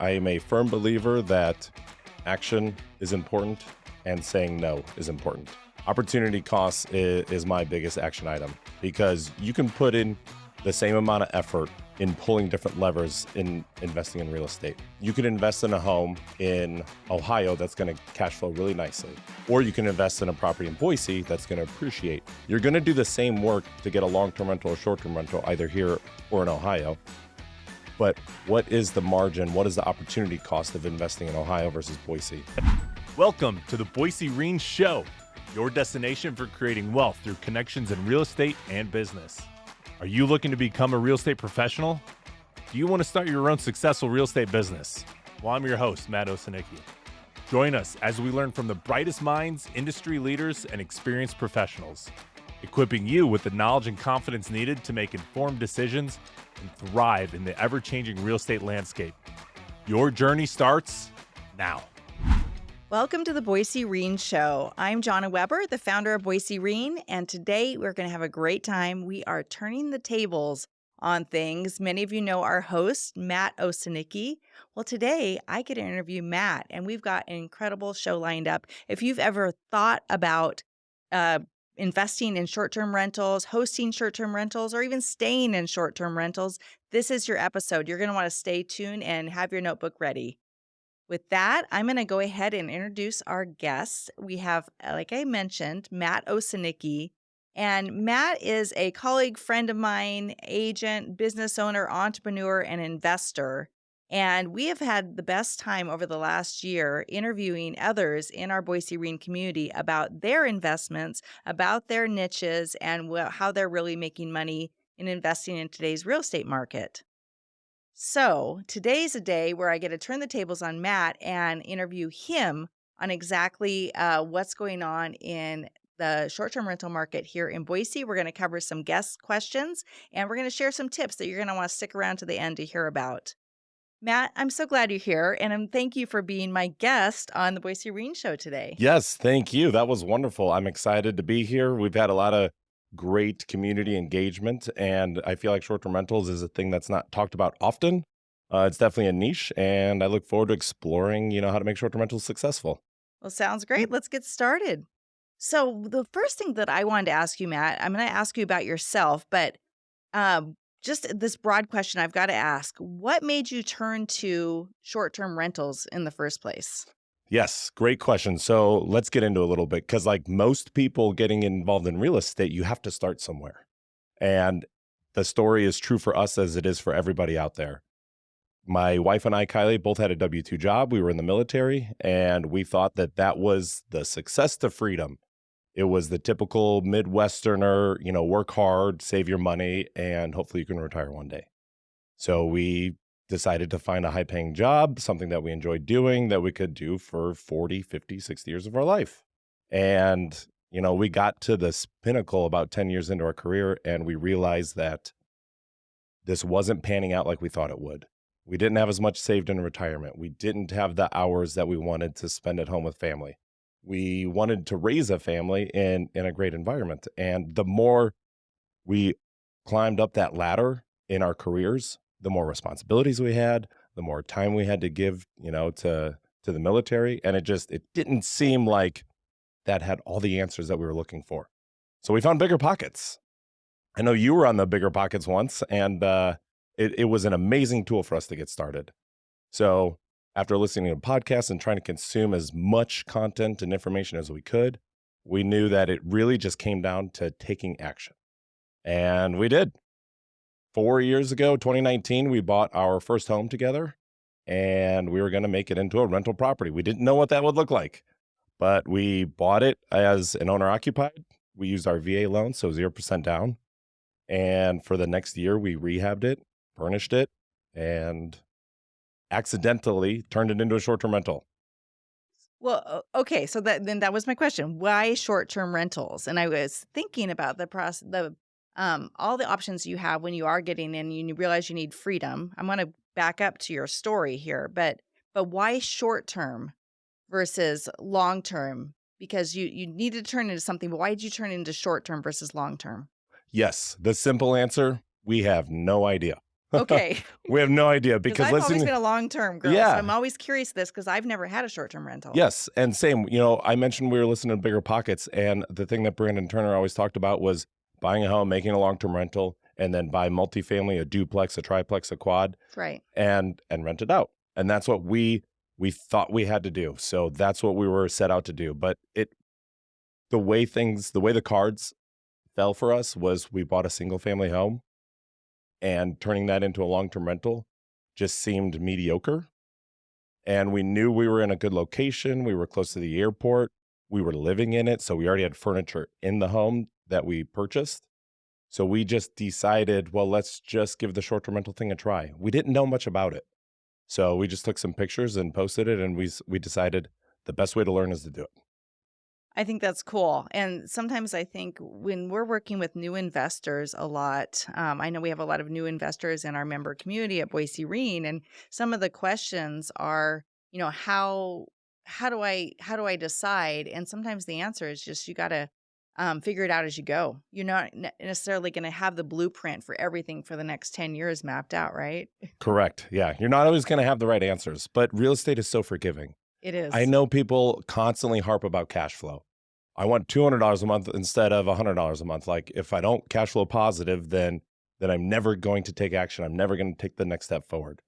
I am a firm believer that action is important and saying no is important. Opportunity cost is my biggest action item because you can put in the same amount of effort in pulling different levers in investing in real estate. You can invest in a home in Ohio that's going to cash flow really nicely, or you can invest in a property in Boise that's going to appreciate. You're going to do the same work to get a long-term rental or short-term rental either here or in Ohio. But what is the margin? What is the opportunity cost of investing in Ohio versus Boise? Welcome to the Boise Reen Show, your destination for creating wealth through connections in real estate and business. Are you looking to become a real estate professional? Do you want to start your own successful real estate business? Well, I'm your host, Matt Osojnicki. Join us as we learn from the brightest minds, industry leaders, and experienced professionals, equipping you with the knowledge and confidence needed to make informed decisions and thrive in the ever-changing real estate landscape. Your journey starts now. Welcome to the Boise Reen Show. I'm Jonna Weber, the founder of Boise Reen, and today we're going to have a great time. We are turning the tables on things. Many of you know our host, Matt Osojnicki. Well, today I get to interview Matt, and we've got an incredible show lined up. If you've ever thought about investing in short-term rentals, hosting short-term rentals, or even staying in short-term rentals, this is your episode. You're going to want to stay tuned and have your notebook ready. With that, I'm going to go ahead and introduce our guests. We have, like I mentioned, Matt Osojnicki. And Matt is a colleague, friend of mine, agent, business owner, entrepreneur, and investor. And we have had the best time over the last year interviewing others in our Boise Reen community about their investments, about their niches, and how they're really making money in investing in today's real estate market. So today's a day where I get to turn the tables on Matt and interview him on exactly what's going on in the short-term rental market here in Boise. We're going to cover some guest questions, and we're going to share some tips that you're going to want to stick around to the end to hear about. Matt, I'm so glad you're here, and thank you for being my guest on the Boise Reen Show today. Yes, thank you. That was wonderful. I'm excited to be here. We've had a lot of great community engagement, and I feel like short-term rentals is a thing that's not talked about often. It's definitely a niche, and I look forward to exploring, how to make short-term rentals successful. Well, sounds great. Let's get started. So the first thing that I wanted to ask you, Matt, I'm going to ask you about yourself, but just this broad question I've got to ask, what made you turn to short-term rentals in the first place? Yes, great question. So let's get into a little bit because like most people getting involved in real estate, you have to start somewhere. And the story is true for us as it is for everybody out there. My wife and I, Kylie, both had a W-2 job. We were in the military, and we thought that that was the success to freedom. It was the typical Midwesterner, work hard, save your money, and hopefully you can retire one day. So we decided to find a high-paying job, something that we enjoyed doing that we could do for 40, 50, 60 years of our life. And, we got to this pinnacle about 10 years into our career, and we realized that this wasn't panning out like we thought it would. We didn't have as much saved in retirement. We didn't have the hours that we wanted to spend at home with family. We wanted to raise a family in a great environment. And the more we climbed up that ladder in our careers, the more responsibilities we had, the more time we had to give, to the military. And it didn't seem like that had all the answers that we were looking for. So we found bigger pockets. I know you were on the bigger pockets once, and it was an amazing tool for us to get started. So after listening to podcasts and trying to consume as much content and information as we could, we knew that it really just came down to taking action. And we did. 4 years ago, 2019, we bought our first home together, and we were going to make it into a rental property. We didn't know what that would look like, but we bought it as an owner-occupied. We used our VA loan, so 0% down. And for the next year, we rehabbed it, furnished it, and accidentally turned it into a short-term rental. Well, okay, so that was my question. Why short-term rentals? And I was thinking about the process, all the options you have when you are getting in, and you realize you need freedom. I'm going to back up to your story here, but why short-term versus long-term? Because you need to turn into something, but why did you turn into short-term versus long-term? Yes, the simple answer, we have no idea. Okay. We have no idea Because because I've always listen, been a long-term girl, so yeah, I'm always curious this because I've never had a short-term rental. yes, and same. I mentioned we were listening to Bigger Pockets, and the thing that Brandon Turner always talked about was buying a home, making a long-term rental, and then buy multifamily, a duplex, a triplex, a quad, Right. and rent it out. And that's what we thought we had to do. So that's what we were set out to do. But the way the cards fell for us was we bought a single family home, and turning that into a long-term rental just seemed mediocre. And we knew we were in a good location. We were close to the airport. We were living in it. So we already had furniture in the home that we purchased. So we just decided, well, let's just give the short-term rental thing a try. We didn't know much about it. So we just took some pictures and posted it. And we decided the best way to learn is to do it. I think that's cool. And sometimes I think when we're working with new investors a lot, I know we have a lot of new investors in our member community at Boise Reen, and some of the questions are, how do I decide? And sometimes the answer is just you got to figure it out as you go. You're not necessarily going to have the blueprint for everything for the next 10 years mapped out, right? Correct. Yeah. You're not always going to have the right answers, but real estate is so forgiving. It I is. know people constantly harp about cash flow. I want $200 a month instead of $100 a month. Like if I don't cash flow positive, then I'm never going to take action. I'm never going to take the next step forward.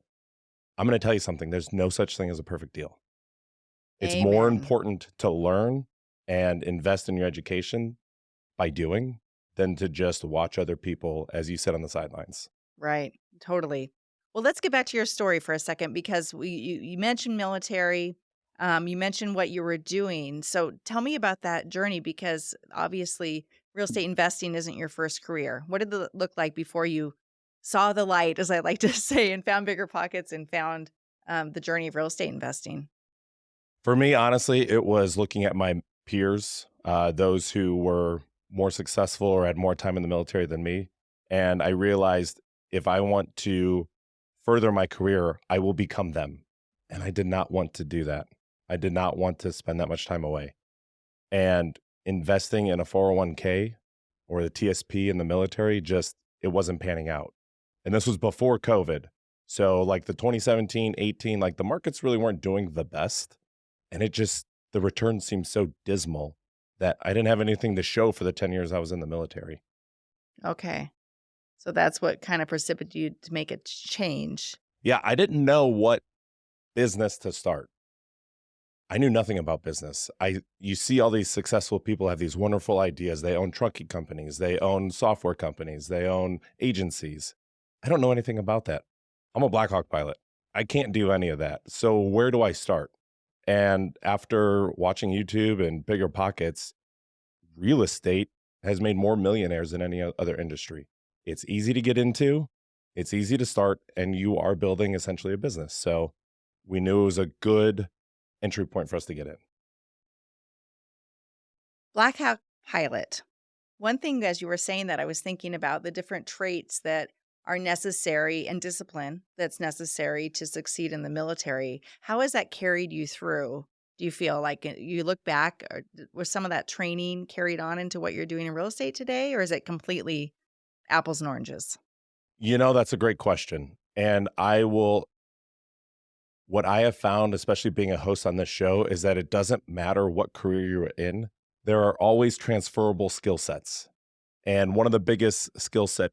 I'm going to tell you something. There's no such thing as a perfect deal. It's more Amen. important to learn and invest in your education by doing than to just watch other people, as you said, on the sidelines. Right. Totally. Well, let's get back to your story for a second because you mentioned military. You mentioned what you were doing. So tell me about that journey because obviously real estate investing isn't your first career. What did it look like before you saw the light, as I like to say, and found bigger pockets and found the journey of real estate investing? For me, honestly, it was looking at my peers, those who were more successful or had more time in the military than me. And I realized if I want to further my career, I will become them. And I did not want to do that. I did not want to spend that much time away. And investing in a 401k or the TSP in the military, it wasn't panning out. And this was before COVID. So like the 2017, 18, like the markets really weren't doing the best. And the return seemed so dismal that I didn't have anything to show for the 10 years I was in the military. Okay. So that's what kind of precipitated you to make a change. Yeah, I didn't know what business to start. I knew nothing about business. You see all these successful people have these wonderful ideas. They own trucking companies, they own software companies, they own agencies. I don't know anything about that. I'm a Black Hawk pilot. I can't do any of that. So where do I start? And after watching YouTube and Bigger Pockets, real estate has made more millionaires than any other industry. It's easy to get into, it's easy to start, and you are building essentially a business. So we knew it was a good entry point for us to get in. Black Hawk Pilot. One thing, as you were saying that, I was thinking about the different traits that are necessary and discipline that's necessary to succeed in the military. How has that carried you through? Do you feel like you look back, or was some of that training carried on into what you're doing in real estate today, or is it completely apples and oranges? That's a great question. And what I have found, especially being a host on this show, is that it doesn't matter what career you're in, there are always transferable skill sets. And one of the biggest skill sets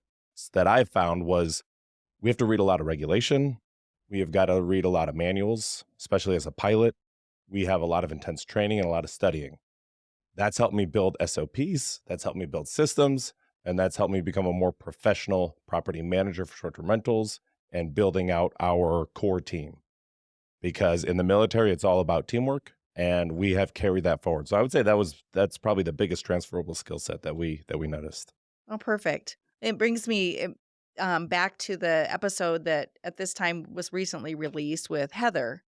that I've found was we have to read a lot of regulation. We have got to read a lot of manuals, especially as a pilot. We have a lot of intense training and a lot of studying. That's helped me build SOPs. That's helped me build systems. And that's helped me become a more professional property manager for short-term rentals and building out our core team. Because in the military, it's all about teamwork, and we have carried that forward. So I would say that's probably the biggest transferable skill set that we noticed. Oh, perfect. It brings me back to the episode that at this time was recently released with Heather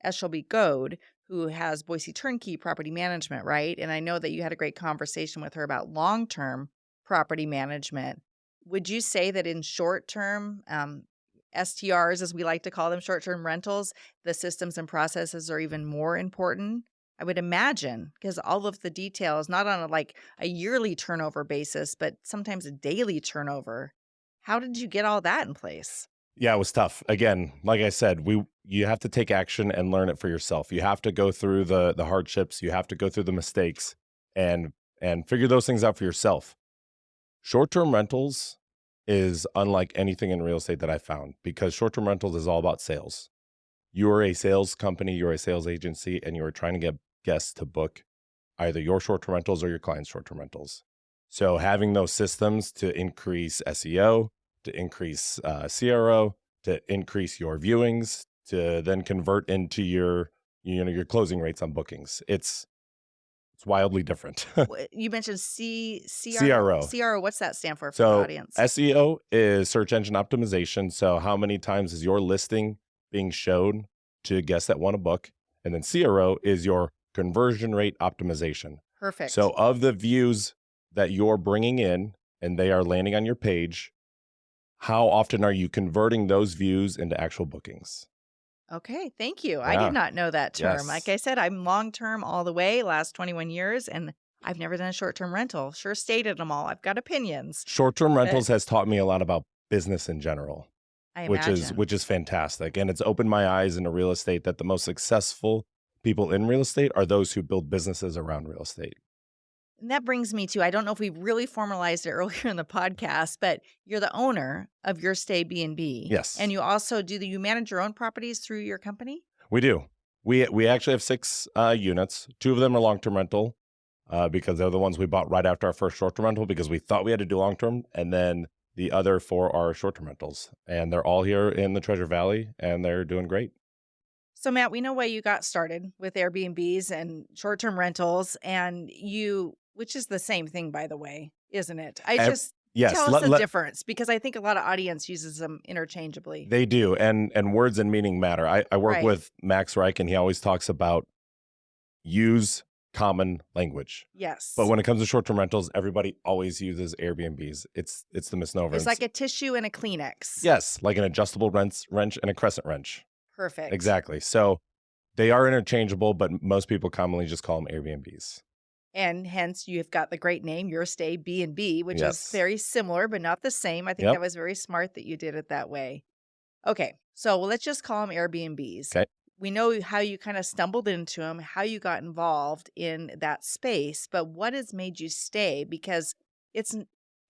Eshelby Goad, who has Boise Turnkey Property Management, right? And I know that you had a great conversation with her about long-term property management. Would you say that in short-term, STRs, as we like to call them, short-term rentals, the systems and processes are even more important? I would imagine, because all of the details, not on a yearly turnover basis, but sometimes a daily turnover. How did you get all that in place? Yeah, it was tough. Again, like I said, you have to take action and learn it for yourself. You have to go through the hardships, you have to go through the mistakes and figure those things out for yourself. Short-term rentals is unlike anything in real estate that I found because short-term rentals is all about sales. You are a sales company, you're a sales agency, and you are trying to get guests to book either your short-term rentals or your client's short-term rentals. So having those systems to increase SEO, to increase CRO, to increase your viewings, to then convert into your your closing rates on bookings. It's wildly different. You mentioned CRO. CRO, what's that stand for the So audience? SEO is search engine optimization. So how many times is your listing being shown to guests that want to book? And then CRO is your conversion rate optimization. Perfect. So of the views that you're bringing in and they are landing on your page, how often are you converting those views into actual bookings? Okay, thank you. I Yeah. did not know that term. Like Yes. I said, I'm long-term all the way, last 21 years, and I've never done a short-term rental. Sure stayed at them all. I've got opinions. Short-term But rentals has taught me a lot about business in general, I which imagine. is fantastic. And it's opened my eyes into real estate that the most successful people in real estate are those who build businesses around real estate. And that brings me to, I don't know if we really formalized it earlier in the podcast, but you're the owner of Your Stay B&B. Yes. And you also you manage your own properties through your company? We do. We actually have 6 units. 2 of them are long-term rental because they're the ones we bought right after our first short-term rental because we thought we had to do long-term. And then the other 4 are short-term rentals. And they're all here in the Treasure Valley and they're doing great. So, Matt, we know why you got started with Airbnbs and short-term rentals, and which is the same thing, by the way, isn't it? Yes. Tell us the difference, because I think a lot of audience uses them interchangeably. They do. And words and meaning matter. I work Right. with Max Reich and he always talks about use common language. Yes. But when it comes to short-term rentals, everybody always uses Airbnbs. It's the misnomer. It's like a tissue and a Kleenex. Yes, like an adjustable wrench and a crescent wrench. Perfect. Exactly. So they are interchangeable, but most people commonly just call them Airbnbs. And hence you've got the great name, Your Stay B&B, which is Yes. very similar, but not the same. I think Yep. that was very smart that you did it that way. Okay. So let's just call them Airbnbs. Okay. We know how you kind of stumbled into them, how you got involved in that space, but what has made you stay? Because it's,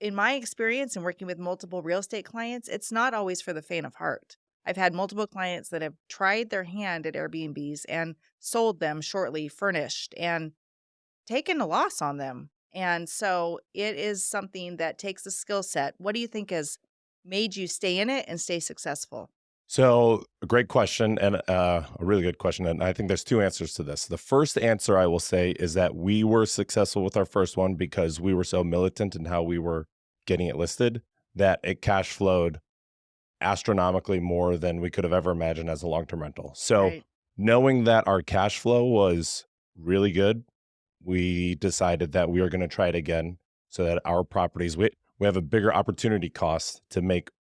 in my experience and working with multiple real estate clients, it's not always for the faint of heart. I've had multiple clients that have tried their hand at Airbnbs and sold them shortly furnished and taken a loss on them. And so it is something that takes a skill set. What do you think has made you stay in it and stay successful? So a great question and a really good question. And I think there's 2 answers to this. The first answer I will say is that we were successful with our first one because we were so militant in how we were getting it listed that it cash flowed astronomically more than we could have ever imagined as a long-term rental. So Right. knowing that our cash flow was really good, we decided that we are going to try it again so that our properties, we have a bigger opportunity cost to make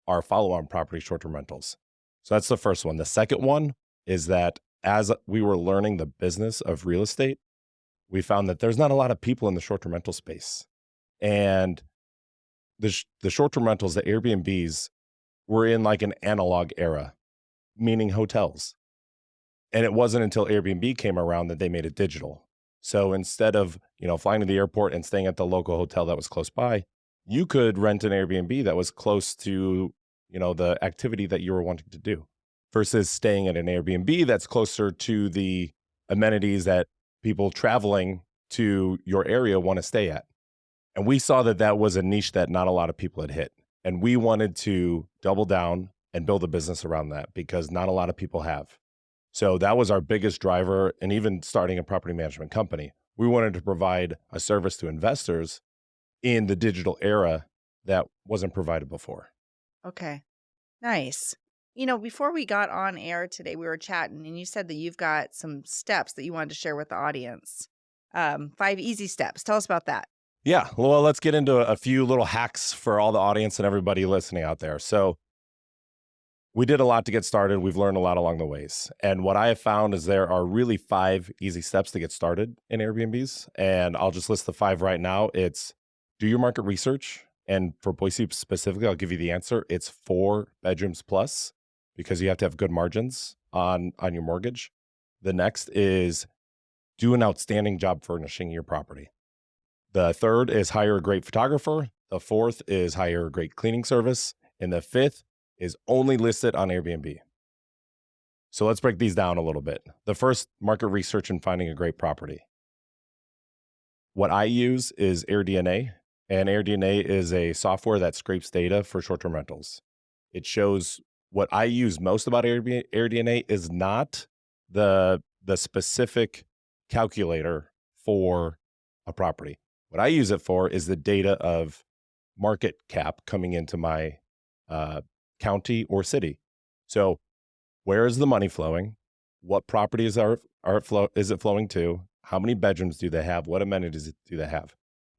our follow-on property short-term rentals. So that's the first one. The second one is that as we were learning the business of real estate, we found that there's not a lot of people in the short-term rental space. And the short-term rentals, the Airbnbs, were in like an analog era, meaning hotels. And it wasn't until Airbnb came around that they made it digital. So instead of, flying to the airport and staying at the local hotel that was close by, you could rent an Airbnb that was close to, the activity that you were wanting to do versus staying at an Airbnb that's closer to the amenities that people traveling to your area want to stay at. And we saw that that was a niche that not a lot of people had hit. And we wanted to double down and build a business around that because not a lot of people have. So that was our biggest driver. And even starting a property management company, we wanted to provide a service to investors in the digital era that wasn't provided before. Okay. Nice. Before we got on air today, we were chatting and you said that you've got some steps that you wanted to share with the audience. 5 easy steps. Tell us about that. Yeah. Well, let's get into a few little hacks for all the audience and everybody listening out there. So we did a lot to get started. We've learned a lot along the ways. And what I have found is there are really 5 easy steps to get started in Airbnbs. And I'll just list the 5 right now. It's do your market research. And for Boise specifically, I'll give you the answer. It's 4 bedrooms plus because you have to have good margins on your mortgage. The next is do an outstanding job furnishing your property. The third is hire a great photographer. The fourth is hire a great cleaning service. And the fifth is only list it on Airbnb. So let's break these down a little bit. The first, market research and finding a great property. What I use is AirDNA, and AirDNA is a software that scrapes data for short-term rentals. It shows what I use most about AirDNA is not the specific calculator for a property. What I use it for is the data of market cap coming into my county or city. So where is the money flowing? What properties is it flowing to? How many bedrooms do they have? What amenities do they have?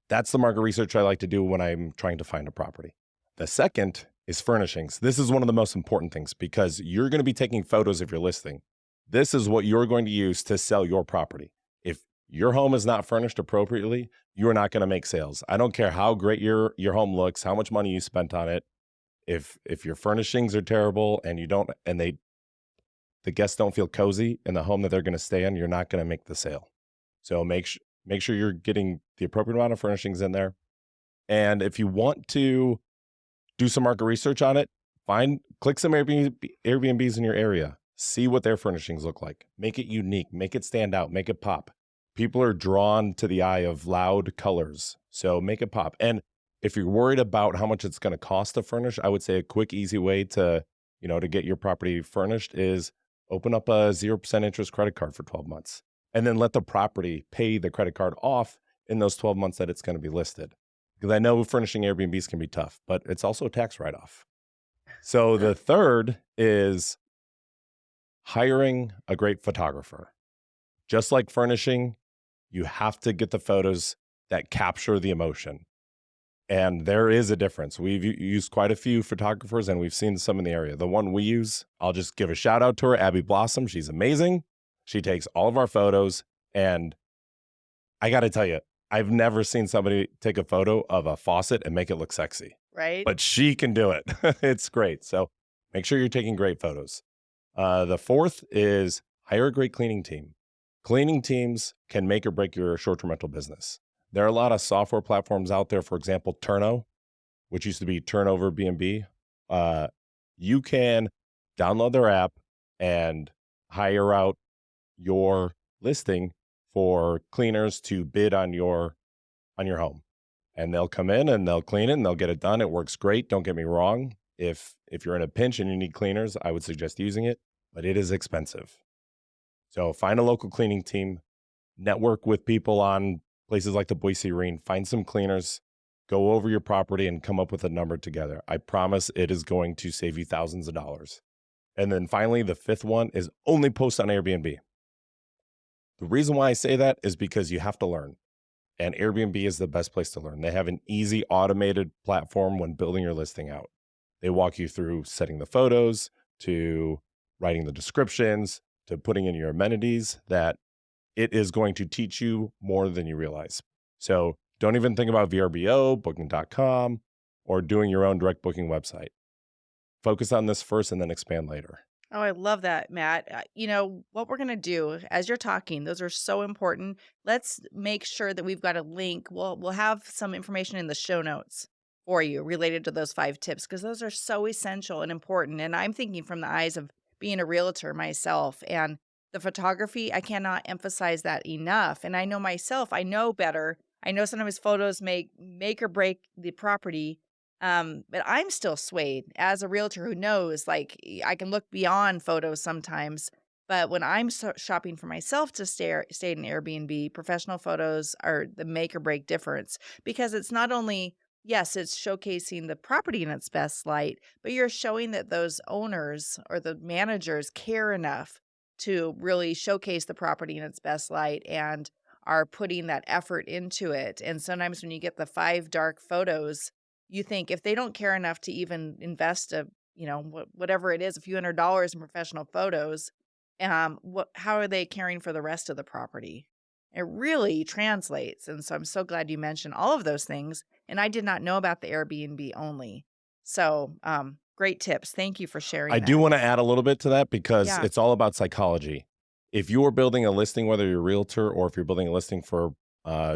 That's the market research I like to do when I'm trying to find a property. The second is furnishings. This is one of the most important things because you're going to be taking photos of your listing. This is what you're going to use to sell your property. If your home is not furnished appropriately, you are not going to make sales. I don't care how great your home looks, how much money you spent on it. If your furnishings are terrible and the guests don't feel cozy in the home that they're going to stay in, you're not going to make the sale. So make sure you're getting the appropriate amount of furnishings in there. And if you want to do some market research on it, click some Airbnbs in your area. See what their furnishings look like. Make it unique. Make it stand out. Make it pop. People are drawn to the eye of loud colors. So make it pop. And if you're worried about how much it's going to cost to furnish, I would say a quick, easy way to get your property furnished is open up a 0% interest credit card for 12 months. And then let the property pay the credit card off in those 12 months that it's going to be listed. Because I know furnishing Airbnbs can be tough, but it's also a tax write-off. So the third is hiring a great photographer. Just like furnishing, you have to get the photos that capture the emotion. And there is a difference. We've used quite a few photographers and we've seen some in the area. The one we use, I'll just give a shout out to her, Abby Blossom. She's amazing. She takes all of our photos, and I got to tell you, I've never seen somebody take a photo of a faucet and make it look sexy. Right. But she can do it. It's great. So make sure you're taking great photos. The fourth is hire a great cleaning team. Cleaning teams can make or break your short-term rental business. There are a lot of software platforms out there, for example, Turno, which used to be Turnover B&B. You can download their app and hire out your listing for cleaners to bid on your home. And they'll come in and they'll clean it and they'll get it done. It works great. Don't get me wrong. If you're in a pinch and you need cleaners, I would suggest using it, but it is expensive. So find a local cleaning team, network with people on places like the Boise Marine, find some cleaners, go over your property and come up with a number together. I promise it is going to save you thousands of dollars. And then finally, the fifth one is only post on Airbnb. The reason why I say that is because you have to learn. And Airbnb is the best place to learn. They have an easy automated platform when building your listing out. They walk you through setting the photos, to writing the descriptions, to putting in your amenities, that it is going to teach you more than you realize. So don't even think about VRBO, booking.com, or doing your own direct booking website. Focus on this first and then expand later. Oh, I love that, Matt. What we're going to do as you're talking, those are so important. Let's make sure that we've got a link. We'll have some information in the show notes for you related to those 5 tips because those are so essential and important. And I'm thinking from the eyes of being a realtor myself, and the photography, I cannot emphasize that enough. And I know myself, I know better. I know sometimes photos make or break the property. But I'm still swayed as a realtor who knows, like, I can look beyond photos sometimes. But when I'm shopping for myself to stay in Airbnb, professional photos are the make or break difference because it's not only, yes, it's showcasing the property in its best light, but you're showing that those owners or the managers care enough to really showcase the property in its best light and are putting that effort into it. And sometimes when you get the 5 dark photos, you think if they don't care enough to even invest whatever it is, a few $100s in professional photos, how are they caring for the rest of the property? It really translates. And so I'm so glad you mentioned all of those things. And I did not know about the Airbnb only. So great tips. Thank you for I sharing do that. want to add a little bit to that because Yeah. it's all about psychology. If you're building a listing, whether you're a realtor or if you're building a listing for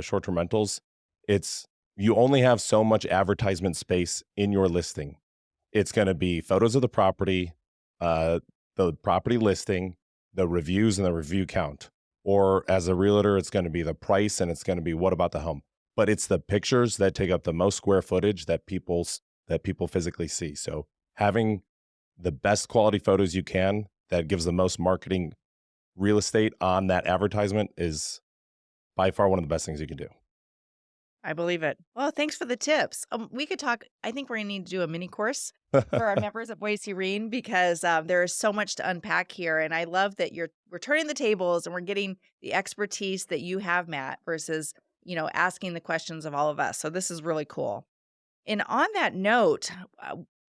short-term rentals, it's you only have so much advertisement space in your listing. It's going to be photos of uh, the property listing, the reviews, and the review count. Or as a realtor, it's going to be the price and it's going to be what about the home. But it's the pictures that take up the most square footage that people physically see. So having the best quality photos you can that gives the most marketing real estate on that advertisement is by far one of the best things you can do. I believe it. Well, thanks for the tips. We could talk. I think we're going to need to do a mini course for our members at Boise Reen because there is so much to unpack here. And I love that we're turning the tables and we're getting the expertise that you have, Matt, versus, asking the questions of all of us. So this is really cool. And on that note,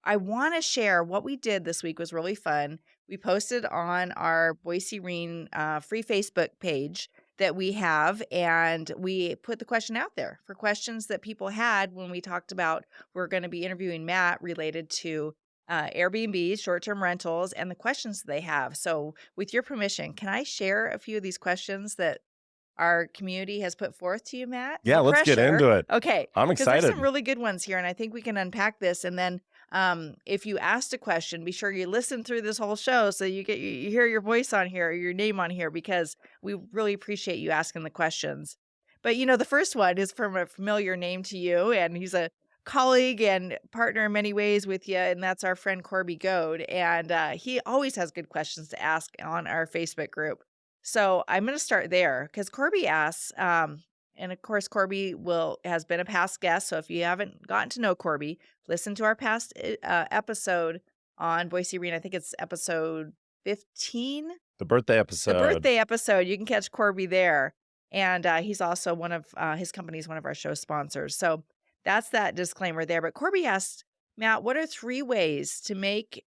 I want to share what we did this week was really fun. We posted on our Boise Reen free Facebook page that we have, and we put the question out there for questions that people had when we talked about we're going to be interviewing Matt related to Airbnb, short-term rentals, and the questions that they have. So with your permission, can I share a few of these questions that our community has put forth to you, Matt? Yeah, No let's get pressure. into it. Okay, I'm because there's excited. some really good ones here, and I think we can unpack this. And then, if you asked a question, be sure you listen through this whole show so you hear your voice on here, or your name on here, because we really appreciate you asking the questions. But the first one is from a familiar name to you, and he's a colleague and partner in many ways with you, and that's our friend Corby Goad. And he always has good questions to ask on our Facebook group. So I'm going to start there because Corby asks, and of course, Corby has been a past guest. So if you haven't gotten to know Corby, listen to our past episode on Boise Arena. I think it's episode 15, The birthday the episode. birthday episode. You can catch Corby there. And he's also his company is one of our show sponsors. So that's that disclaimer there. But Corby asked, Matt, what are 3 ways to make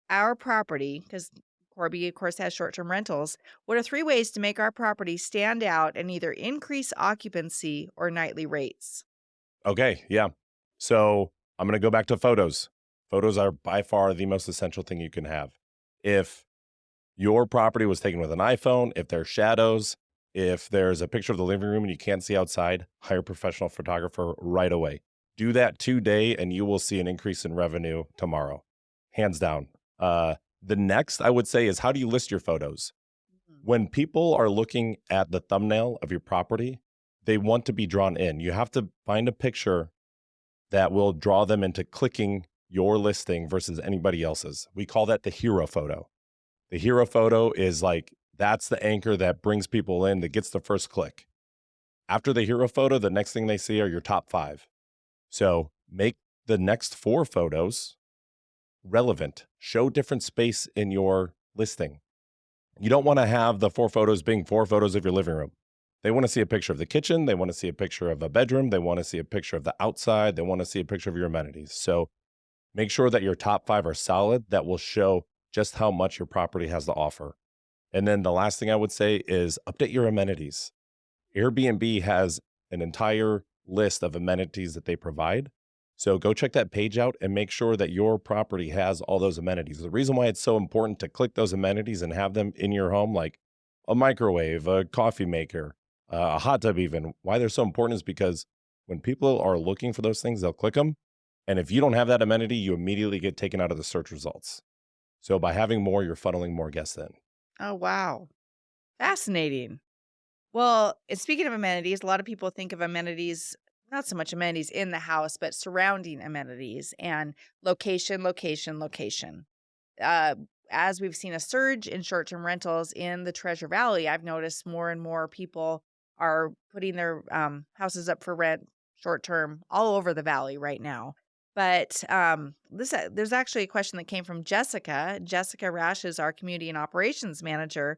our property, because Corby, of course, has short-term rentals. What are 3 ways to make our property stand out and either increase occupancy or nightly rates? Okay, yeah. So I'm going to go back to photos. Photos are by far the most essential thing you can have. If your property was taken with an iPhone, if there's shadows, if there's a picture of the living room and you can't see outside, hire a professional photographer right away. Do that today and you will see an increase in revenue tomorrow. Hands down. The next I would say is, how do you list your photos? When people are looking at the thumbnail of your property, they want to be drawn in. You have to find a picture that will draw them into clicking your listing versus anybody else's. We call that the hero photo. The hero photo is that's the anchor that brings people in, that gets the first click. After the hero photo, the next thing they see are your top 5. So make the next 4 photos relevant. Show different space in your listing. You don't want to have the 4 photos being 4 photos of your living room. They want to see a picture of the kitchen. They want to see a picture of a bedroom. They want to see a picture of the outside. They want to see a picture of your amenities. So make sure that your top 5 are solid. That will show just how much your property has to offer. And then the last thing I would say is update your amenities. Airbnb has an entire list of amenities that they provide. So go check that page out and make sure that your property has all those amenities. The reason why it's so important to click those amenities and have them in your home, like a microwave, a coffee maker, a hot tub even, why they're so important is because when people are looking for those things, they'll click them. And if you don't have that amenity, you immediately get taken out of the search results. So by having more, you're funneling more guests in. Oh, wow. Fascinating. Well, and speaking of amenities, a lot of people think of amenities, not so much amenities in the house, but surrounding amenities and location, location, location. As we've seen a surge in short-term rentals in the Treasure Valley, I've noticed more and more people are putting their houses up for rent short-term all over the valley right now. But there's actually a question that came from Jessica. Jessica Rash is our community and operations manager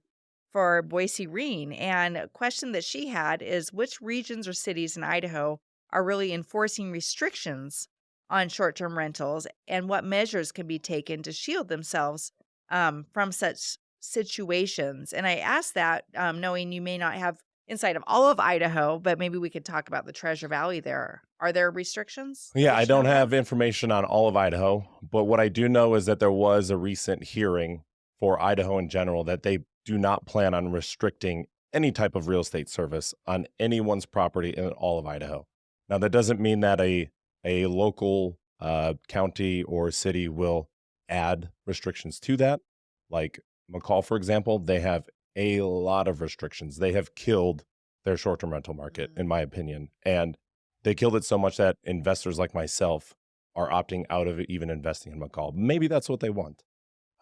for Boise Reen. And a question that she had is, which regions or cities in Idaho are really enforcing restrictions on short-term rentals, and what measures can be taken to shield themselves from such situations? And I asked that knowing you may not have inside of all of Idaho, but maybe we could talk about the Treasure Valley there. Are there restrictions Yeah, that we I should know don't have about? information on all of Idaho, but what I do know is that there was a recent hearing for Idaho in general that they do not plan on restricting any type of real estate service on anyone's property in all of Idaho. Now, that doesn't mean that a local county or city will add restrictions to that. Like McCall, for example, they have a lot of restrictions. They have killed their short-term rental market, in my opinion. And they killed it so much that investors like myself are opting out of even investing in McCall. Maybe that's what they want.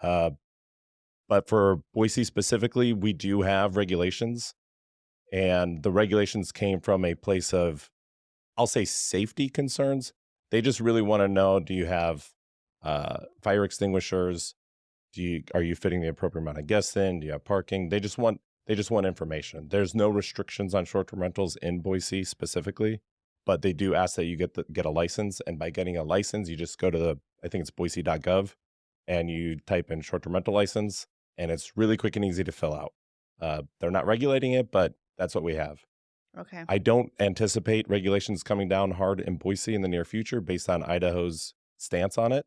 Uh, but for Boise specifically, we do have regulations. And the regulations came from a place of, I'll say, safety concerns. They just really want to know, do you have fire extinguishers? Are you fitting the appropriate amount of guests in? Do you have parking? They just want information. There's no restrictions on short-term rentals in Boise specifically, but they do ask that you get a license. And by getting a license, you just go to I think it's boise.gov, and you type in short-term rental license, and it's really quick and easy to fill out. They're not regulating it, but that's what we have. Okay. I don't anticipate regulations coming down hard in Boise in the near future based on Idaho's stance on it,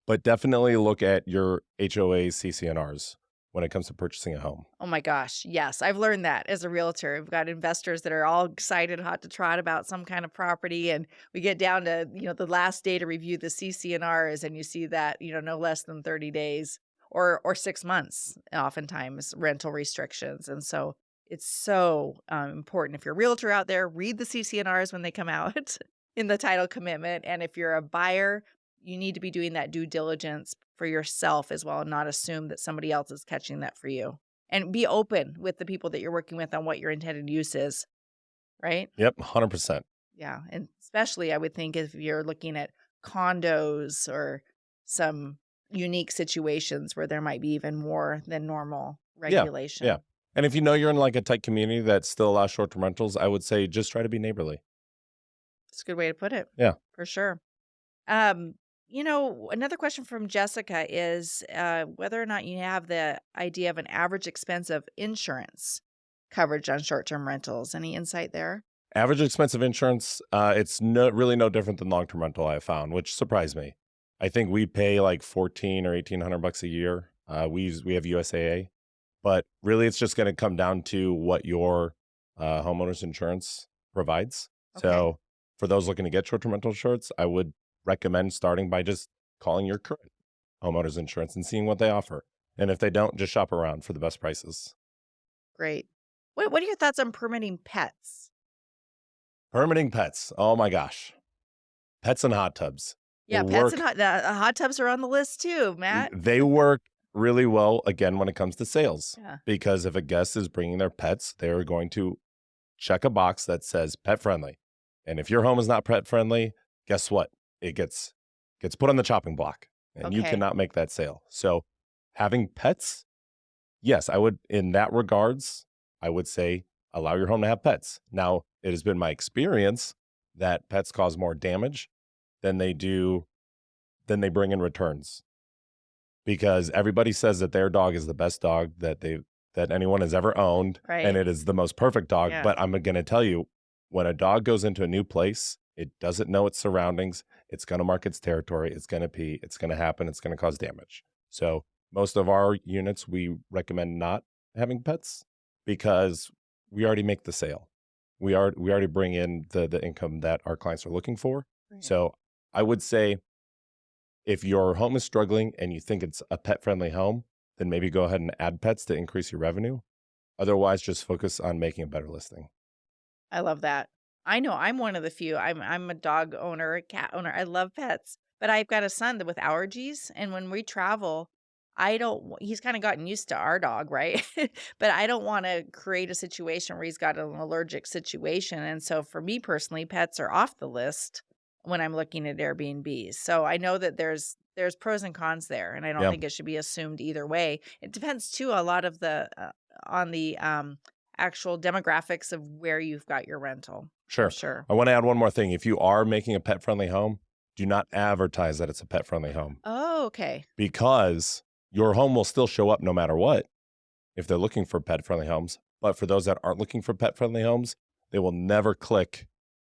but definitely look at your HOAs, CCNRs when it comes to purchasing a home. Oh my gosh. Yes. I've learned that as a realtor. We've got investors that are all excited, hot to trot about some kind of property. And we get down to, the last day to review the CCNRs, and you see that, no less than 30 days or 6 months, oftentimes rental restrictions. And so it's so important. If you're a realtor out there, read the CCNRs when they come out in the title commitment. And if you're a buyer, you need to be doing that due diligence for yourself as well, and not assume that somebody else is catching that for you. And be open with the people that you're working with on what your intended use is, right? Yep, 100%. Yeah. And especially, I would think, if you're looking at condos or some unique situations where there might be even more than normal regulation. Yeah. And if you know you're in like a tight community that still allows short-term rentals, I would say just try to be neighborly. It's a good way to put it. Yeah. For sure. Another question from Jessica is whether or not you have the idea of an average expense of insurance coverage on short-term rentals. Any insight there? Average expense of insurance, it's really no different than long-term rental, I found, which surprised me. I think we pay like $1,400 or $1,800 a year. We have USAA, but really it's just going to come down to what your homeowner's insurance provides. Okay. So for those looking to get short-term rental insurance, I would recommend starting by just calling your current homeowner's insurance and seeing what they offer. And if they don't, just shop around for the best prices. Great. What are your thoughts on permitting pets? Permitting pets. Oh my gosh. Pets and hot tubs. Yeah, They pets work- and hot tubs are on the list too, Matt. They work really well, again, when it comes to sales. Yeah. Because if a guest is bringing their pets, they're going to check a box that says pet friendly. And if your home is not pet friendly, guess what? It gets put on the chopping block, and you Okay. cannot make that sale. So having pets, yes, I would, in that regards, I would say allow your home to have pets. Now, it has been my experience that pets cause more damage than they bring in returns. Because everybody says that their dog is the best dog that anyone has ever owned, Right. and it is the most perfect dog. Yeah. But I'm going to tell you, when a dog goes into a new place, it doesn't know its surroundings. It's going to mark its territory. It's going to pee. It's going to happen. It's going to cause damage. So most of our units, we recommend not having pets because we already make the sale. We already bring in the income that our clients are looking for. Right. So I would say if your home is struggling and you think it's a pet-friendly home, then maybe go ahead and add pets to increase your revenue. Otherwise, just focus on making a better listing. I love that. I know I'm one of the few. I'm a dog owner, a cat owner. I love pets, but I've got a son with allergies, and when we travel, he's kind of gotten used to our dog, right? But I don't want to create a situation where he's got an allergic situation. And so for me personally, pets are off the list when I'm looking at Airbnbs. So I know that there's pros and cons there, and I don't Yeah. think it should be assumed either way. It depends too a lot of the on the actual demographics of where you've got your rental. Sure. For sure. I want to add one more thing. If you are making a pet-friendly home, do not advertise that it's a pet-friendly home Oh, okay. because your home will still show up no matter what if they're looking for pet-friendly homes. But for those that aren't looking for pet-friendly homes, they will never click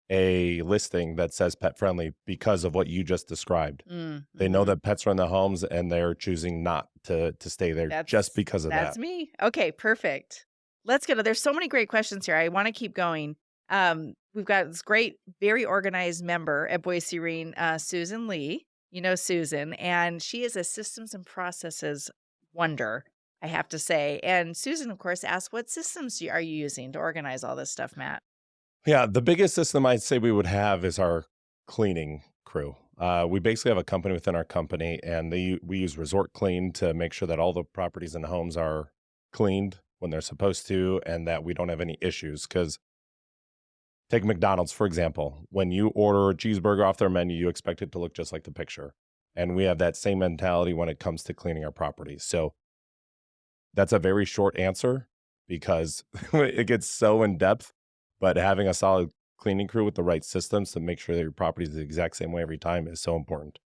a listing that says pet-friendly because of what you just described. They know Mm-hmm. that pets are in the homes and they're choosing not to stay there just because of That's that. me. Okay, perfect. Let's go. There's so many great questions here. I want to keep going. We've got this great, very organized member at Boise Reen, Susan Lee. You know Susan, and she is a systems and processes wonder, I have to say. And Susan, of course, asked, "What systems are you using to organize all this stuff, Matt?" Yeah, the biggest system I'd say we would have is our cleaning crew. We basically have a company within our company, and we use Resort Clean to make sure that all the properties and homes are cleaned when they're supposed to, and that we don't have any issues. Because take McDonald's, for example. When you order a cheeseburger off their menu, you expect it to look just like the picture. And we have that same mentality when it comes to cleaning our properties. So that's a very short answer because it gets so in depth, but having a solid cleaning crew with the right systems to make sure that your property is the exact same way every time is so important.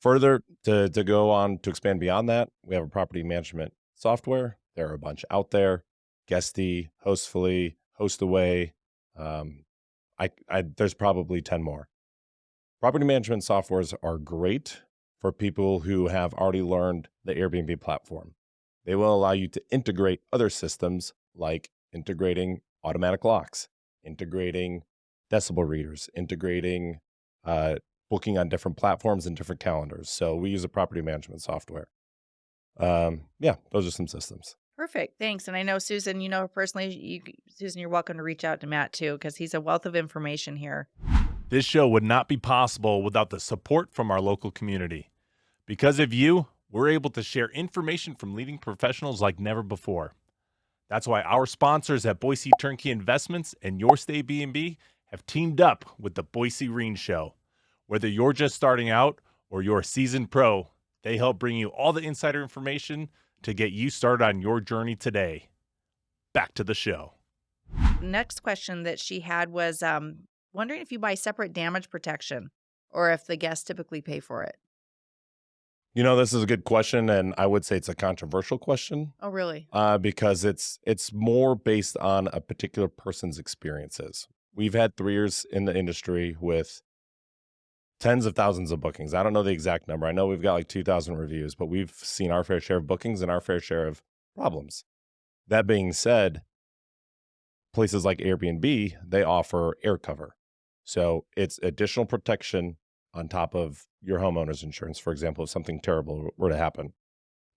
Further, to go on to expand beyond that, we have a property management software. There are a bunch out there: Guesty, Hostfully, Hostaway. Um, there's probably 10 more. Property management softwares are great for people who have already learned the Airbnb platform. They will allow you to integrate other systems like integrating automatic locks, integrating decibel readers, integrating booking on different platforms and different calendars. So we use a property management software. Yeah, those are some systems. Perfect. Thanks. And I know Susan, you know her personally. Susan, you're welcome to reach out to Matt too, because he's a wealth of information here. This show would not be possible without the support from our local community. Because of you, we're able to share information from leading professionals like never before. That's why our sponsors at Boise Turnkey Investments and Your Stay B&B have teamed up with the Boise Reen Show. Whether you're just starting out or you're a seasoned pro, they help bring you all the insider information to get you started on your journey today. Back to the show. Next question that she had was wondering if you buy separate damage protection or if the guests typically pay for it. You know, this is a good question, and I would say it's a controversial question Oh, really? because it's more based on a particular person's experiences. We've had 3 years in the industry with tens of thousands of bookings. I don't know the exact number. I know we've got like 2,000 reviews, but we've seen our fair share of bookings and our fair share of problems. That being said, places like Airbnb, they offer air cover. So it's additional protection on top of your homeowner's insurance, for example, if something terrible were to happen.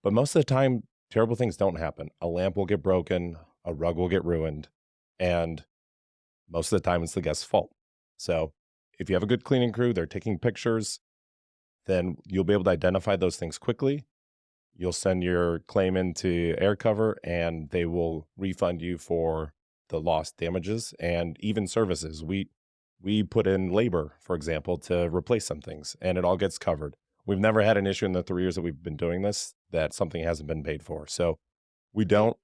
But most of the time, terrible things don't happen. A lamp will get broken, a rug will get ruined, and most of the time it's the guest's fault. So if you have a good cleaning crew, they're taking pictures, then you'll be able to identify those things quickly. You'll send your claim into air cover and they will refund you for the lost damages and even services. We put in labor, for example, to replace some things and it all gets covered. We've never had an issue in the 3 years that we've been doing this that something hasn't been paid for. So we don't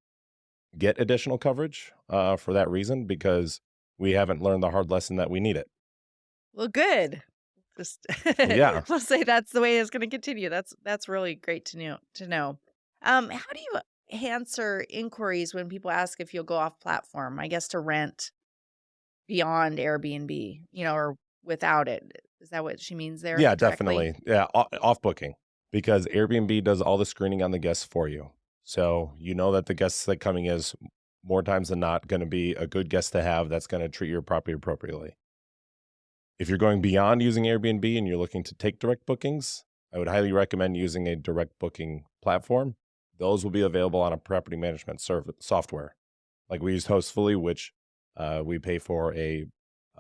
get additional coverage for that reason because we haven't learned the hard lesson that we need it. Well, good. Just Yeah. we'll say that's the way it's going to continue. That's really great to know. How do you answer inquiries when people ask if you'll go off platform? I guess to rent beyond Airbnb, or without it. Is that what she means there? Yeah, Directly? definitely. Yeah, off booking because Airbnb does all the screening on the guests for you. So you know that the guest that coming is more times than not going to be a good guest to have that's going to treat your property appropriately. If you're going beyond using Airbnb and you're looking to take direct bookings, I would highly recommend using a direct booking platform. Those will be available on a property management software. Like we use Hostfully, which we pay for a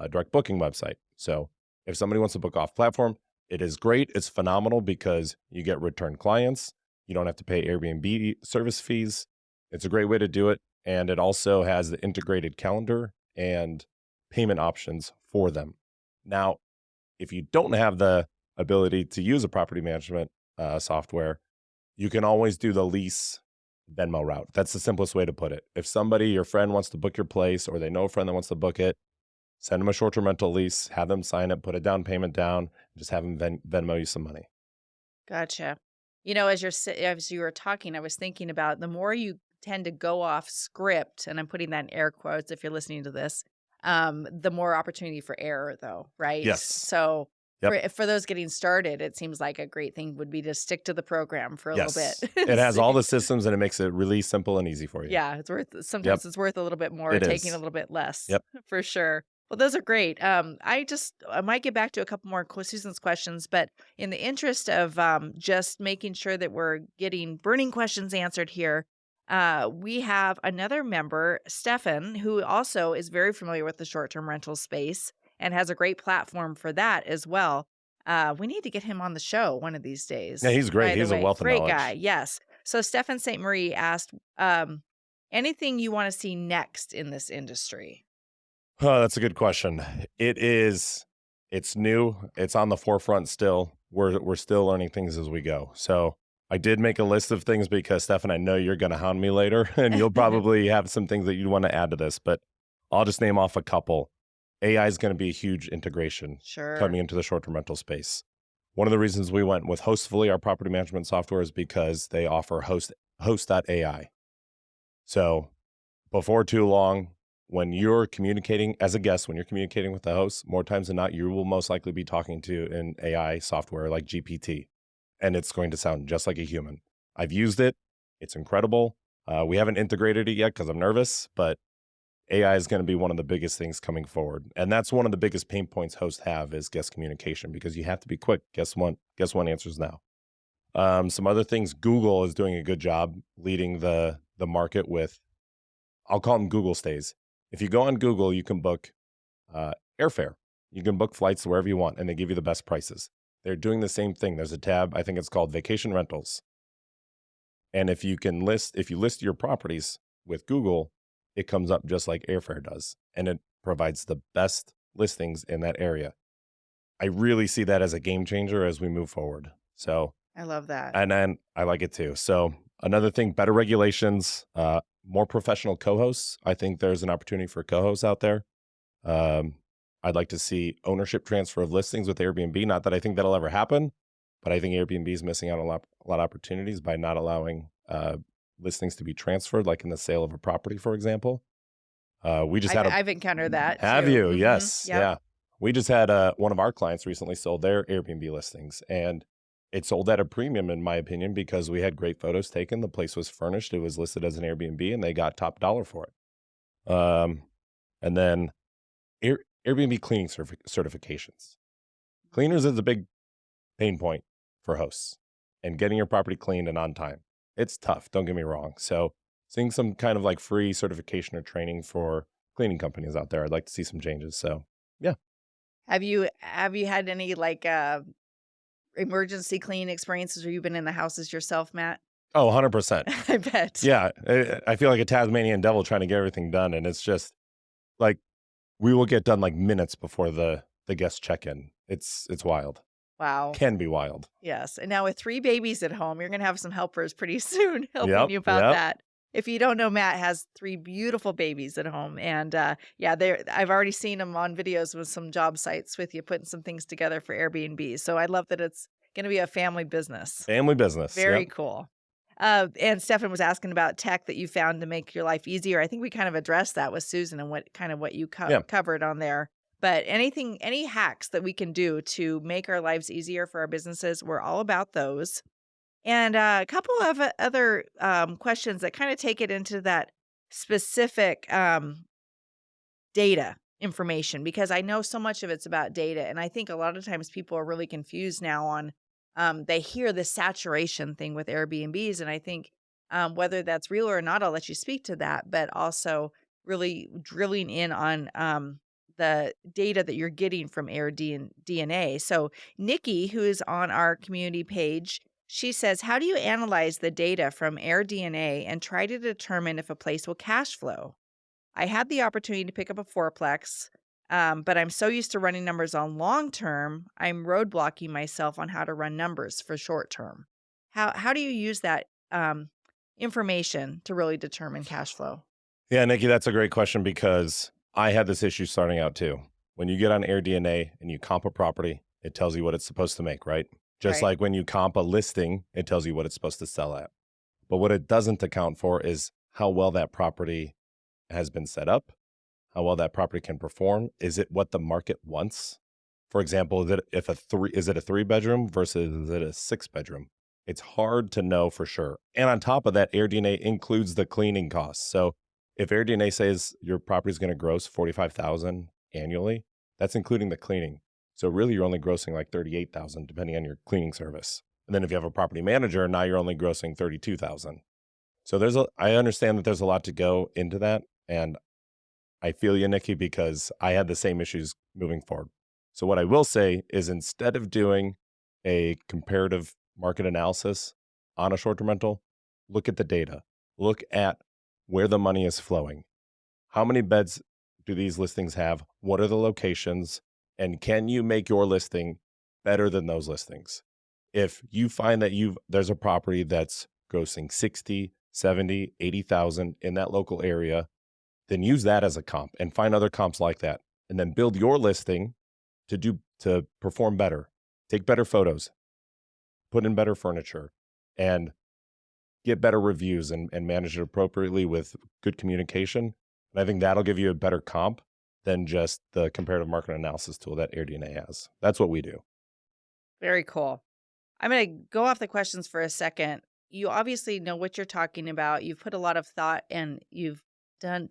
direct booking website. So if somebody wants to book off platform, it is great. It's phenomenal because you get return clients. You don't have to pay Airbnb service fees. It's a great way to do it. And it also has the integrated calendar and payment options for them. Now, if you don't have the ability to use a property management software, you can always do the lease Venmo route. That's the simplest way to put it. If somebody, your friend wants to book your place or they know a friend that wants to book it, send them a short-term rental lease, have them sign it, put a down payment down, and just have them Venmo you some money. Gotcha. As you were talking, I was thinking about the more you tend to go off script, and I'm putting that in air quotes if you're listening to this, the more opportunity for error, though, right? Yes. So Yep. for those getting started, it seems like a great thing would be to stick to the program for a little Yes. bit. It has all See. the systems and it makes it really simple and easy for you. Yeah, it's worth Yep. sometimes it's worth a little bit more, It taking a is. little bit less, Yep. for sure. Well, those are great. I might get back to a couple more Susan's questions, but in the interest of just making sure that we're getting burning questions answered here, we have another member, Stefan, who also is very familiar with the short-term rental space and has a great platform for that as well. We need to get him on the show one of these days. Yeah, he's great. By the He's a way, wealth of great knowledge. guy. Yes. So Stefan St. Marie asked, anything you want to see next in this industry? Oh, that's a good question. It's new. It's on the forefront still. We're still learning things as we go. So I did make a list of things because Stefan, I know you're going to hound me later and you'll probably have some things that you want to add to this, but I'll just name off a couple. AI is going to be a huge integration Sure. coming into the short-term rental space. One of the reasons we went with Hostfully, our property management software, is because they offer host.ai. So before too long, when you're communicating as a guest, when you're communicating with the host, more times than not, you will most likely be talking to an AI software like GPT, and it's going to sound just like a human. I've used it. It's incredible. We haven't integrated it yet because I'm nervous, but AI is going to be one of the biggest things coming forward. And that's one of the biggest pain points hosts have is guest communication because you have to be quick. Guess one answers now. Some other things, Google is doing a good job leading the market with, I'll call them Google stays. If you go on Google, you can book airfare. You can book flights wherever you want, and they give you the best prices. They're doing the same thing. There's a tab, I think it's called Vacation Rentals. And if you list your properties with Google, it comes up just like airfare does, and it provides the best listings in that area. I really see that as a game changer as we move forward. So I love that. and then I like it too. So another thing, better regulations, more professional co-hosts. I think there's an opportunity for co-hosts out there. I'd like to see ownership transfer of listings with Airbnb. Not that I think that'll ever happen, but I think Airbnb is missing out on a lot of opportunities by not allowing listings to be transferred, like in the sale of a property, for example. I've encountered that. Have too. you? Mhm. Yes. Yep. Yeah. We just had one of our clients recently sold their Airbnb listings, and it sold at a premium, in my opinion, because we had great photos taken. The place was furnished. It was listed as an Airbnb, and they got top dollar for it. And then Airbnb cleaning certifications. Cleaners is a big pain point for hosts, and getting your property cleaned and on time. It's tough. Don't get me wrong. So seeing some kind of like free certification or training for cleaning companies out there, I'd like to see some changes. So yeah. Have you had any like emergency cleaning experiences where you've been in the houses yourself, Matt? Oh, 100%. I bet. Yeah. I feel like a Tasmanian devil trying to get everything done. And it's just like, we will get done like minutes before the guests check in. It's wild. Wow. Can be wild. Yes. And now with 3 babies at home, you're going to have some helpers pretty soon helping Yep, you about yep. that. If you don't know, Matt has 3 beautiful babies at home. And I've already seen them on videos with some job sites with you putting some things together for Airbnb. So I love that it's going to be a family business. Family business. Very Yep. cool. And Stefan was asking about tech that you found to make your life easier. I think we kind of addressed that with Susan and what you Yeah. covered on there. But any hacks that we can do to make our lives easier for our businesses, we're all about those. And a couple of other questions that kind of take it into that specific data information, because I know so much of it's about data. And I think a lot of times people are really confused now on, they hear the saturation thing with Airbnbs. And I think whether that's real or not, I'll let you speak to that, but also really drilling in on the data that you're getting from AirDNA. So Nikki, who is on our community page, she says, how do you analyze the data from AirDNA and try to determine if a place will cash flow? I had the opportunity to pick up a fourplex, but I'm so used to running numbers on long term, I'm roadblocking myself on how to run numbers for short term. How do you use that information to really determine cash flow? Yeah, Nikki, that's a great question because I had this issue starting out too. When you get on AirDNA and you comp a property, it tells you what it's supposed to make, right? Just Right. like when you comp a listing, it tells you what it's supposed to sell at. But what it doesn't account for is how well that property has been set up, how well that property can perform. Is it what the market wants? For example, is it a 3 bedroom versus is it a 6 bedroom? It's hard to know for sure. And on top of that, AirDNA includes the cleaning costs. So if AirDNA says your property is going to gross 45,000 annually, that's including the cleaning. So really, you're only grossing like 38,000, depending on your cleaning service. And then if you have a property manager, now you're only grossing 32,000. So I understand that there's a lot to go into that, and I feel you, Nikki, because I had the same issues moving forward. So what I will say is, instead of doing a comparative market analysis on a short-term rental, look at the data. Look at where the money is flowing. How many beds do these listings have? What are the locations? And can you make your listing better than those listings? If you find that there's a property that's grossing 60, 70, 80,000 in that local area, then use that as a comp and find other comps like that. And then build your listing to perform better. Take better photos, put in better furniture, and get better reviews and manage it appropriately with good communication. And I think that'll give you a better comp than just the comparative market analysis tool that AirDNA has. That's what we do. Very cool. I'm going to go off the questions for a second. You obviously know what you're talking about. You've put a lot of thought and you've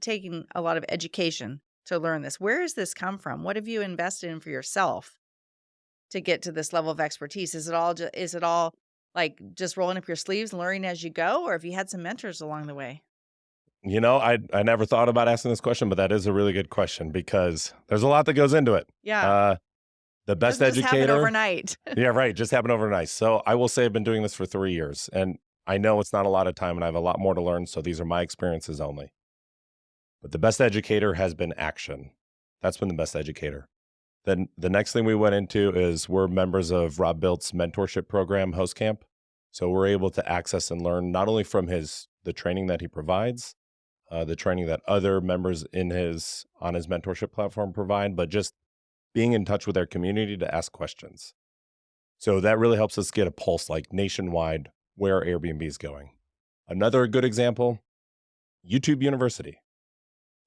taken a lot of education to learn this. Where has this come from? What have you invested in for yourself to get to this level of expertise? Is it all like just rolling up your sleeves, learning as you go, or have you had some mentors along the way? I never thought about asking this question, but that is a really good question because there's a lot that goes into it. Yeah. The best Doesn't just happen educator. overnight. Yeah, right. Just happened overnight. So I will say I've been doing this for 3 years, and I know it's not a lot of time, and I have a lot more to learn. So these are my experiences only. But the best educator has been action. That's been the best educator. Then the next thing we went into is we're members of Rob Bilt's mentorship program, Host Camp. So we're able to access and learn not only from the training that he provides, the training that other members on his mentorship platform provide, but just being in touch with their community to ask questions. So that really helps us get a pulse, like nationwide, where Airbnb is going. Another good example, YouTube University.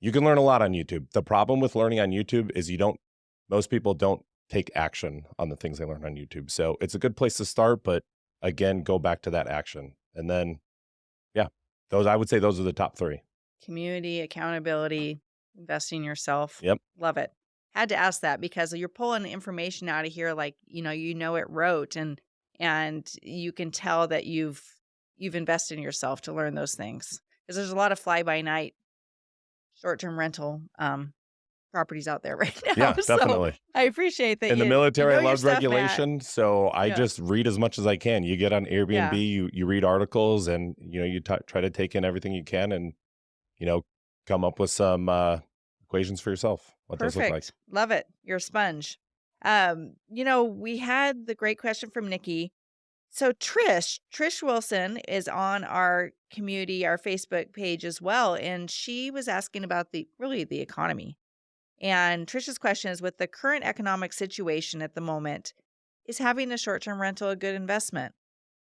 You can learn a lot on YouTube. The problem with learning on YouTube is most people don't take action on the things they learn on YouTube. So it's a good place to start, but again, go back to that action. And then, yeah, I would say those are the top 3. Community, accountability, investing in yourself. Yep. Love it. Had to ask that because you're pulling information out of here like, it wrote and you can tell that you've invested in yourself to learn those things. Because there's a lot of fly-by-night short-term rental properties out there right now. Yeah, So definitely. I appreciate that. In the military, you know I your love stuff, regulation, Matt. so I Yeah. just read as much as I can. You get on Airbnb, Yeah. you read articles, and you try to take in everything you can, and come up with some equations for yourself. What those look like. Perfect. Love it. You're a sponge. We had the great question from Nikki. So Trish Wilson is on our community, our Facebook page as well. And she was asking about the economy. And Trish's question is, with the current economic situation at the moment, is having a short-term rental a good investment?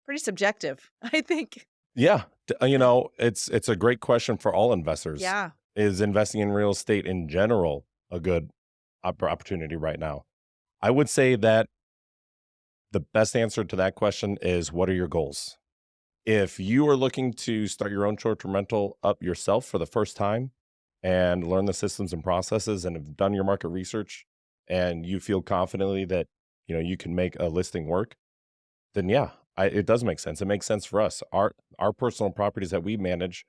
Pretty subjective, I think. Yeah, it's a great question for all investors. Yeah. Is investing in real estate in general a good opportunity right now? I would say that the best answer to that question is, what are your goals? If you are looking to start your own short-term rental up yourself for the first time and learn the systems and processes and have done your market research and you feel confidently that, you can make a listing work, then yeah, it does make sense. It makes sense for us. Our personal properties that we manage,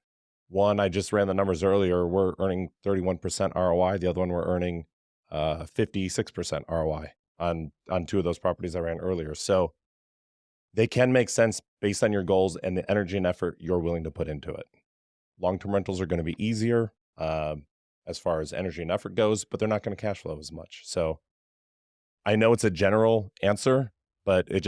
one, I just ran the numbers earlier, we're earning 31% ROI. The other one, we're earning 56% ROI on 2 of those properties I ran earlier. So they can make sense based on your goals and the energy and effort you're willing to put into it. Long-term rentals are going to be easier as far as energy and effort goes, but they're not going to cash flow as much. So I know it's a general answer, but it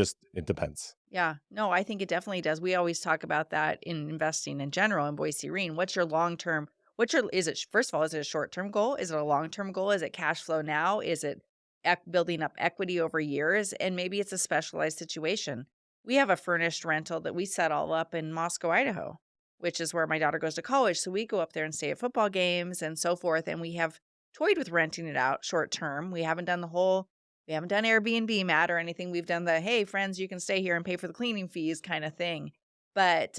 depends. Yeah. No, I think it definitely does. We always talk about that in investing in general in Boise Reen. What's your long-term, first of all, is it a short-term goal? Is it a long-term goal? Is it cash flow now? Is it building up equity over years? And maybe it's a specialized situation. We have a furnished rental that we set all up in Moscow, Idaho. which is where my daughter goes to college. So we go up there and stay at football games and so forth. And we have toyed with renting it out short term. We haven't done Airbnb, Matt, or anything. We've done the, hey, friends, you can stay here and pay for the cleaning fees kind of thing. But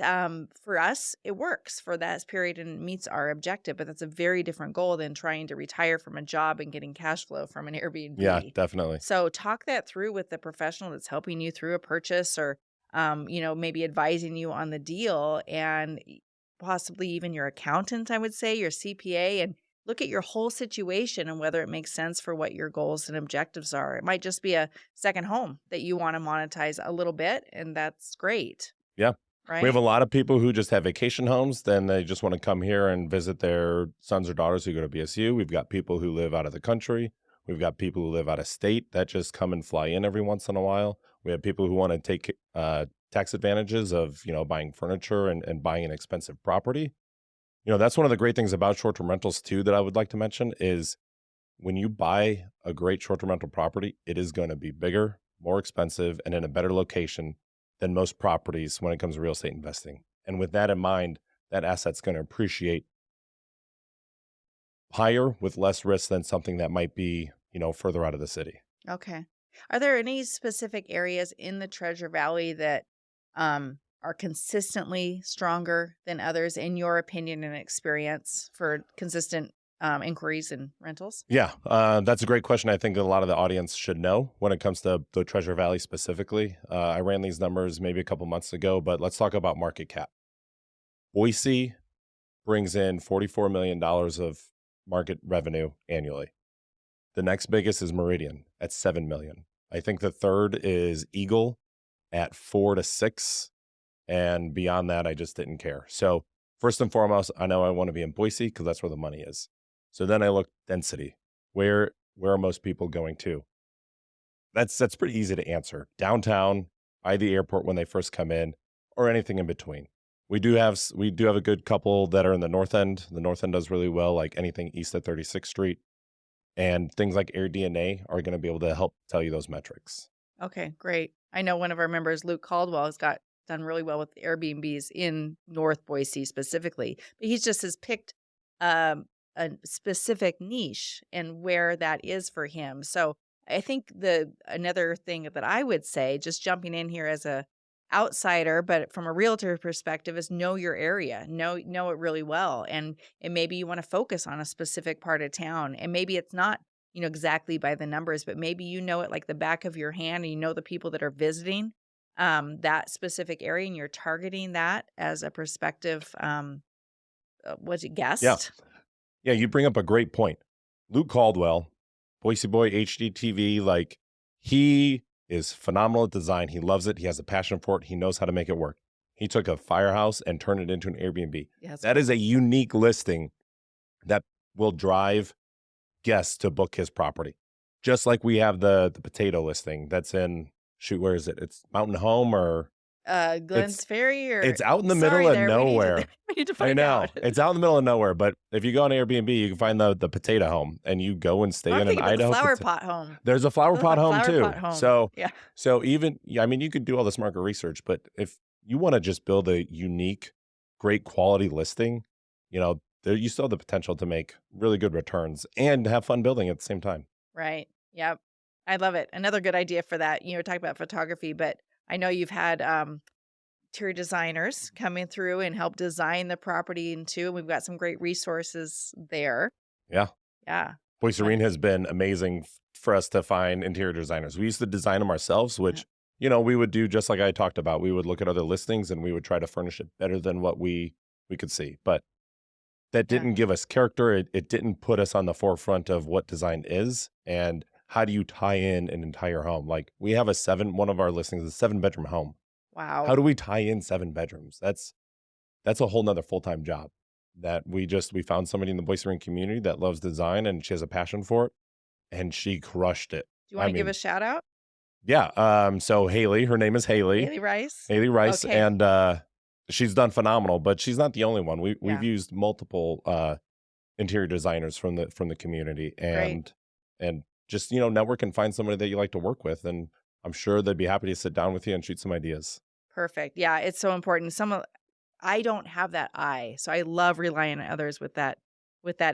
for us, it works for that period and meets our objective. But that's a very different goal than trying to retire from a job and getting cash flow from an Airbnb. Yeah, definitely. So talk that through with the professional that's helping you through a purchase or, maybe advising you on the deal, and possibly even your accountant, I would say, your CPA, and look at your whole situation and whether it makes sense for what your goals and objectives are. It might just be a second home that you want to monetize a little bit, and that's great. Yeah. Right. We have a lot of people who just have vacation homes. Then they just want to come here and visit their sons or daughters who go to BSU. We've got people who live out of the country. We've got people who live out of state that just come and fly in every once in a while. We have people who want to take tax advantages of, buying furniture and buying an expensive property. That's one of the great things about short-term rentals too that I would like to mention is when you buy a great short-term rental property, it is going to be bigger, more expensive, and in a better location than most properties when it comes to real estate investing. And with that in mind, that asset's going to appreciate higher with less risk than something that might be, further out of the city. Okay. Are there any specific areas in the Treasure Valley that are consistently stronger than others, in your opinion and experience, for consistent inquiries and rentals? Yeah, that's a great question. I think a lot of the audience should know when it comes to the Treasure Valley specifically. I ran these numbers maybe a couple months ago, but let's talk about market cap. Boise brings in $44 million of market revenue annually. The next biggest is Meridian at $7 million. I think the third is Eagle at $4 to $6. And beyond that, I just didn't care. So first and foremost, I know I want to be in Boise because that's where the money is. So then I look density. Where are most people going to? That's pretty easy to answer. Downtown, by the airport when they first come in, or anything in between. We do have a good couple that are in the north end. The north end does really well, like anything east of 36th Street. And things like AirDNA are going to be able to help tell you those metrics. Okay, great. I know one of our members, Luke Caldwell, has done really well with Airbnbs in North Boise specifically. But he just has picked a specific niche and where that is for him. So I think another thing that I would say, just jumping in here as a outsider, but from a realtor perspective, is know your area, know it really well. And maybe you want to focus on a specific part of town. And maybe it's not, exactly by the numbers, but maybe you know it like the back of your hand, and you know the people that are visiting that specific area, and you're targeting that as a prospective guest. Yeah, you bring up a great point. Luke Caldwell, Boise Boy, HGTV, like he is phenomenal at design. He loves it. He has a passion for it. He knows how to make it work. He took a firehouse and turned it into an Airbnb. Yes. That is a unique listing that will drive guests to book his property. Just like we have the potato listing that's in, where is it? It's Mountain Home or Glenn's Ferry, or it's out in the middle of nowhere. We need to find out. It's out in the middle of nowhere, but if you go on Airbnb, you can find the potato home, and you go and stay in an Idaho. Flower pot home. There's a flower pot home too. So yeah. So even you could do all this market research, but if you want to just build a unique, great quality listing, you still have the potential to make really good returns and have fun building at the same time. Right. Yep. I love it. Another good idea for that. Talk about photography, but I know you've had interior designers come in through and help design the property too. And we've got some great resources there. Yeah. Yeah. Boise Serene has been amazing for us to find interior designers. We used to design them ourselves, which, we would do just like I talked about. We would look at other listings and we would try to furnish it better than what we could see. But that didn't give us character. It didn't put us on the forefront of what design is and how do you tie in an entire home. Like we have one of our listings is a 7-bedroom home. Wow. How do we tie in 7 bedrooms? That's a whole nother full-time job that we found somebody in the Boise Serene community that loves design and she has a passion for it, and she crushed it. Do you want to give a shout out? Yeah. So Haley, her name is Haley. Haley Rice. Haley Rice. Okay. And she's done phenomenal, but she's not the only one. We've used multiple interior designers from the community and just, network and find somebody that you like to work with. And I'm sure they'd be happy to sit down with you and shoot some ideas. Perfect. Yeah, it's so important. I don't have that eye. So I love relying on others with that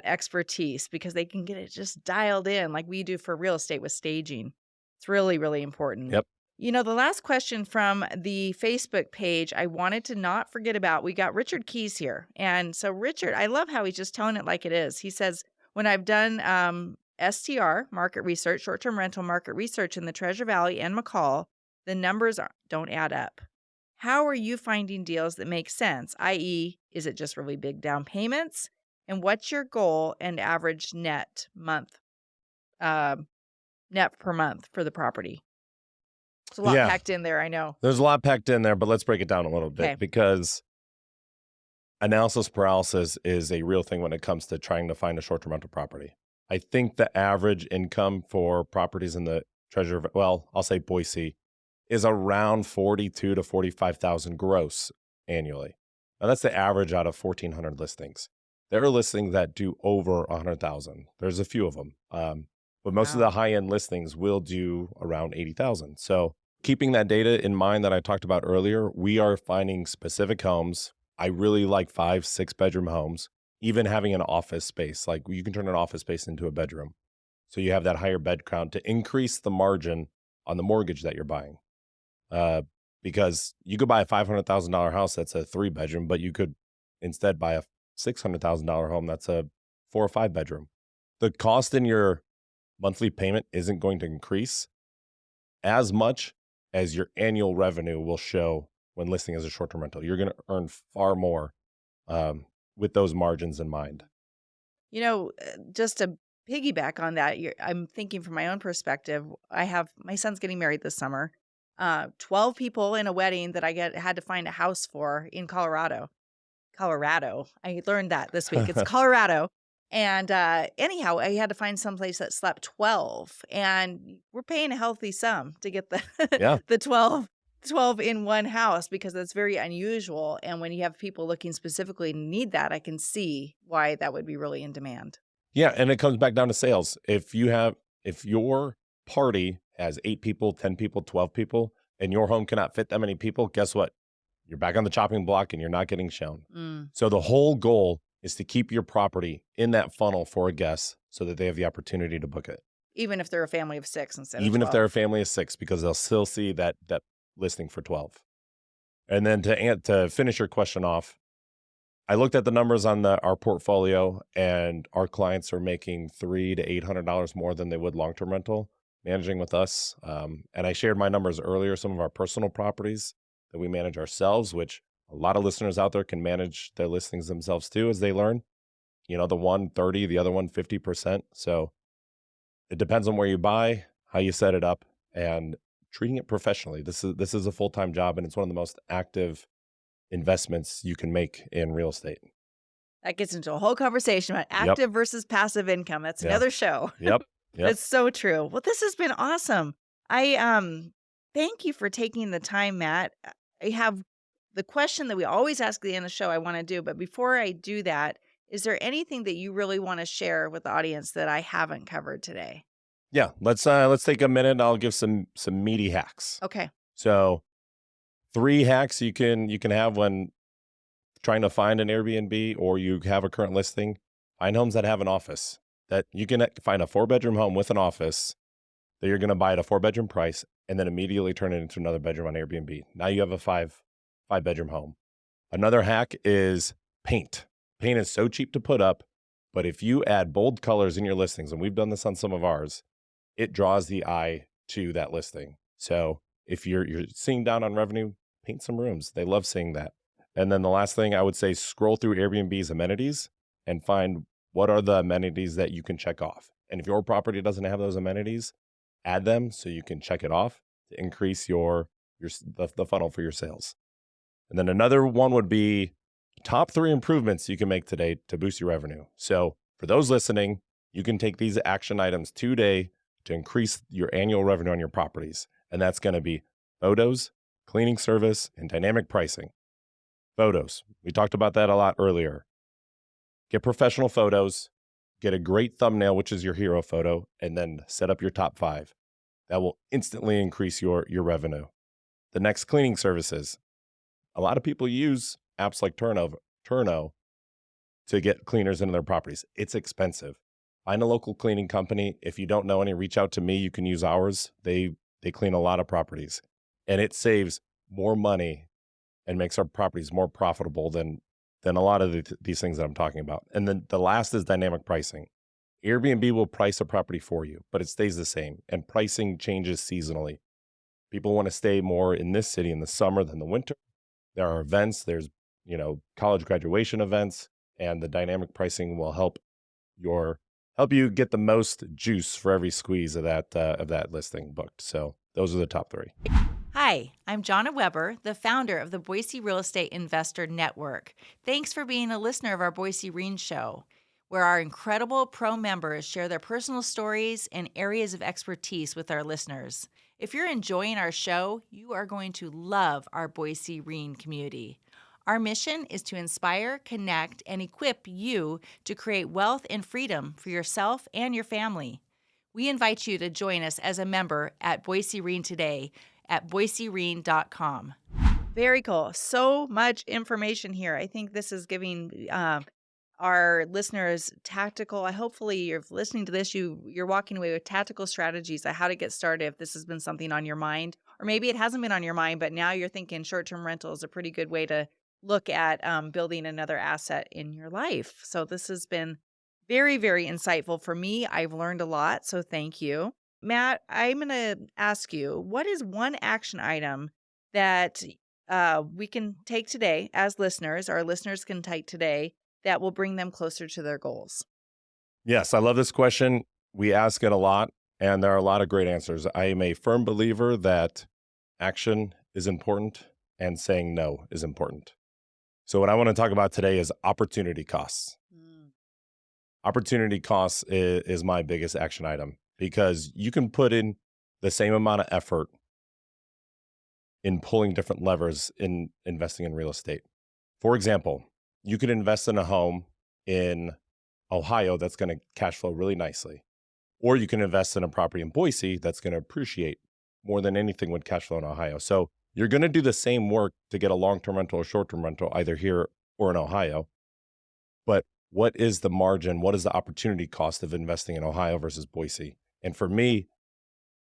expertise because they can get it just dialed in like we do for real estate with staging. It's really, really important. Yep. The last question from the Facebook page, I wanted to not forget about. We got Richard Keys here. And so, Richard, I love how he's just telling it like it is. He says, when I've done STR, market research, short term rental market research in the Treasure Valley and McCall, the numbers don't add up. How are you finding deals that make sense? I.e., is it just really big down payments? And what's your goal and average net uh, net per month for the property? It's a lot Yeah, packed in there, I know. there's a lot packed in there, but let's break it down a little Okay. bit because analysis paralysis is a real thing when it comes to trying to find a short-term rental property. I think the average income for properties in the I'll say Boise, is around 42 to 45,000 gross annually. Now that's the average out of 1,400 listings. There are listings that do over 100,000. There's a few of them, but most of Wow. the high-end listings will do around 80,000. So keeping that data in mind that I talked about earlier, we are finding specific homes. I really like 5, 6 bedroom homes, even having an office space. Like you can turn an office space into a bedroom. So you have that higher bed count to increase the margin on the mortgage that you're buying. Because you could buy a $500,000 house that's a 3 bedroom, but you could instead buy a $600,000 home that's a 4 or 5 bedroom. The cost in your monthly payment isn't going to increase as much as your annual revenue will show when listing as a short-term rental. You're going to earn far more with those margins in mind. Just to piggyback on that, I'm thinking from my own perspective. My son's getting married this summer. 12 people in a wedding that I had to find a house for in Colorado. I learned that this week. It's Colorado. And anyhow, I had to find someplace that slept 12. And we're paying a healthy sum to get Yeah. the 12 in one house because that's very unusual. And when you have people looking specifically to need that, I can see why that would be really in demand. Yeah, and it comes back down to sales. If your party has 8 people, 10 people, 12 people, and your home cannot fit that many people, guess what? You're back on the chopping block and you're not getting shown. So the whole goal is to keep your property in that funnel for a guest so that they have the opportunity to book it. Even if they're a family of 6 instead of Even 12. if they're a family of 6, because they'll still see that listing for 12. And then to finish your question off, I looked at the numbers on our portfolio, and our clients are making $300 to $800 more than they would long-term rental managing with us. And I shared my numbers earlier, some of our personal properties that we manage ourselves, which a lot of listeners out there can manage their listings themselves too as they learn. The one 30, the other one 50%. So it depends on where you buy, how you set it up, and treating it professionally. This is a full-time job, and it's one of the most active investments you can make in real estate. That gets into a whole conversation about active versus passive income. That's another show. Yep. That's so true. Well, this has been awesome. I thank you for taking the time, Matt. I have the question that we always ask at the end of the show I want to do, but before I do that, is there anything that you really want to share with the audience that I haven't covered today? Yeah, let's take a minute and I'll give some meaty hacks. Okay. So 3 hacks you can have when trying to find an Airbnb or you have a current listing. Find homes that have an office. That you can find a 4-bedroom home with an office that you're going to buy at a 4-bedroom price and then immediately turn it into another bedroom on Airbnb. Now you have a 5-bedroom home. Another hack is paint. Paint is so cheap to put up, but if you add bold colors in your listings, and we've done this on some of ours, it draws the eye to that listing. So if you're seeing down on revenue, paint some rooms. They love seeing that. And then the last thing I would say, scroll through Airbnb's amenities and find what are the amenities that you can check off. And if your property doesn't have those amenities, add them so you can check it off to increase the funnel for your sales. And then another one would be top 3 improvements you can make today to boost your revenue. So for those listening, you can take these action items today to increase your annual revenue on your properties. And that's going to be photos, cleaning service, and dynamic pricing. Photos. We talked about that a lot earlier. Get professional photos, get a great thumbnail, which is your hero photo, and then set up your top 5. That will instantly increase your revenue. The next, cleaning services. A lot of people use apps like Turno to get cleaners into their properties. It's expensive. Find a local cleaning company. If you don't know any, reach out to me. You can use ours. They clean a lot of properties, and it saves more money and makes our properties more profitable than a lot of these things that I'm talking about. And then the last is dynamic pricing. Airbnb will price a property for you, but it stays the same, and pricing changes seasonally. People want to stay more in this city in the summer than the winter. There are events, there's, college graduation events, and the dynamic pricing will help you get the most juice for every squeeze of that listing booked. So those are the top 3. Hi, I'm Jonna Weber, the founder of the Boise Real Estate Investor Network. Thanks for being a listener of our Boise Reen Show, where our incredible pro members share their personal stories and areas of expertise with our listeners. If you're enjoying our show, you are going to love our Boise Reen community. Our mission is to inspire, connect, and equip you to create wealth and freedom for yourself and your family. We invite you to join us as a member at Boise Reen today at boisereen.com. Very cool. So much information here. I think this is giving our listeners tactical. Hopefully, you're listening to this. You're walking away with tactical strategies on how to get started if this has been something on your mind, or maybe it hasn't been on your mind, but now you're thinking short-term rental is a pretty good way to look at building another asset in your life. So this has been very, very insightful for me. I've learned a lot. So thank you. Matt, I'm going to ask you, what is one action item that we can take today as listeners, our listeners can take today, that will bring them closer to their goals? Yes, I love this question. We ask it a lot, and there are a lot of great answers. I am a firm believer that action is important and saying no is important. So what I want to talk about today is opportunity costs. Opportunity costs is my biggest action item, because you can put in the same amount of effort in pulling different levers in investing in real estate. For example, you could invest in a home in Ohio that's going to cash flow really nicely. Or you can invest in a property in Boise that's going to appreciate more than anything would cash flow in Ohio. So you're going to do the same work to get a long-term rental or short-term rental, either here or in Ohio. But what is the margin? What is the opportunity cost of investing in Ohio versus Boise? And for me,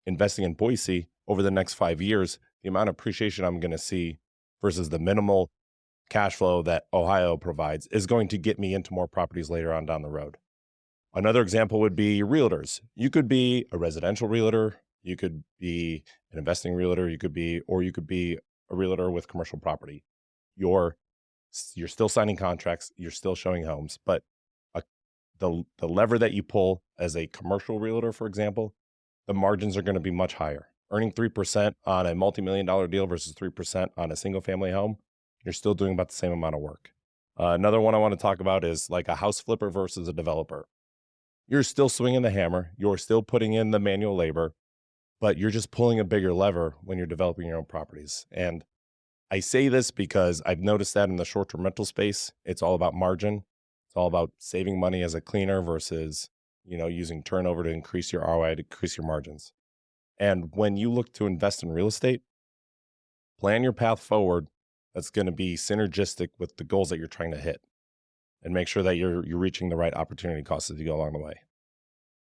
investing in Boise over the next 5 years, the amount of appreciation I'm going to see versus the minimal cash flow that Ohio provides is going to get me into more properties later on down the road. Another example would be realtors. You could be a residential realtor, you could be an investing realtor, you could be a realtor with commercial property. You're still signing contracts, you're still showing homes, but the lever that you pull as a commercial realtor, for example, the margins are going to be much higher. Earning 3% on a multi-million-dollar deal versus 3% on a single-family home, you're still doing about the same amount of work. Another one I want to talk about is like a house flipper versus a developer. You're still swinging the hammer, you're still putting in the manual labor, but you're just pulling a bigger lever when you're developing your own properties. And I say this because I've noticed that in the short-term rental space, it's all about margin. It's all about saving money as a cleaner versus, using turnover to increase your ROI, to increase your margins. And when you look to invest in real estate, plan your path forward that's going to be synergistic with the goals that you're trying to hit, and make sure that you're reaching the right opportunity costs as you go along the way.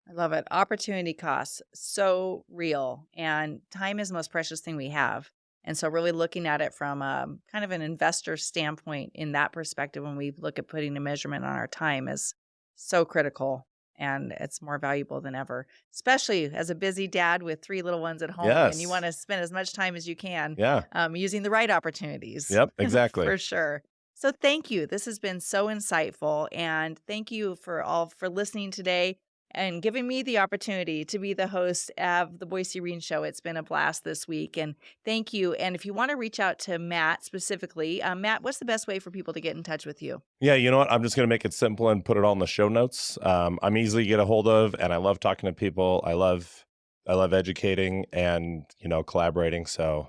I love it. Opportunity costs, so real. And time is the most precious thing we have. And so really looking at it from kind of an investor standpoint in that perspective, when we look at putting a measurement on our time, is so critical. And it's more valuable than ever, especially as a busy dad with 3 little ones at home. Yes. And you want to spend as much time as you can Yeah. using the right opportunities. Yep, exactly. For sure. So thank you. This has been so insightful. And thank you for listening today and giving me the opportunity to be the host of the Boise Reen Show. It's been a blast this week. And thank you. And if you want to reach out to Matt specifically, Matt, what's the best way for people to get in touch with you? Yeah, you know what? I'm just going to make it simple and put it all in the show notes. I'm easy to get a hold of, and I love talking to people. I love educating and, collaborating. So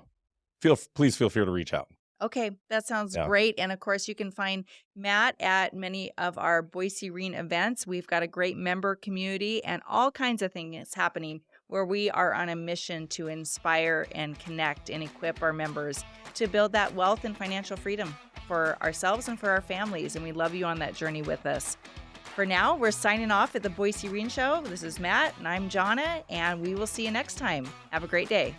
please feel free to reach out. Okay, that sounds Yeah. great. And of course, you can find Matt at many of our Boise Reen events. We've got a great member community and all kinds of things happening where we are on a mission to inspire and connect and equip our members to build that wealth and financial freedom for ourselves and for our families. And we love you on that journey with us. For now, we're signing off at the Boise Reen Show. This is Matt, and I'm Jonna, and we will see you next time. Have a great day.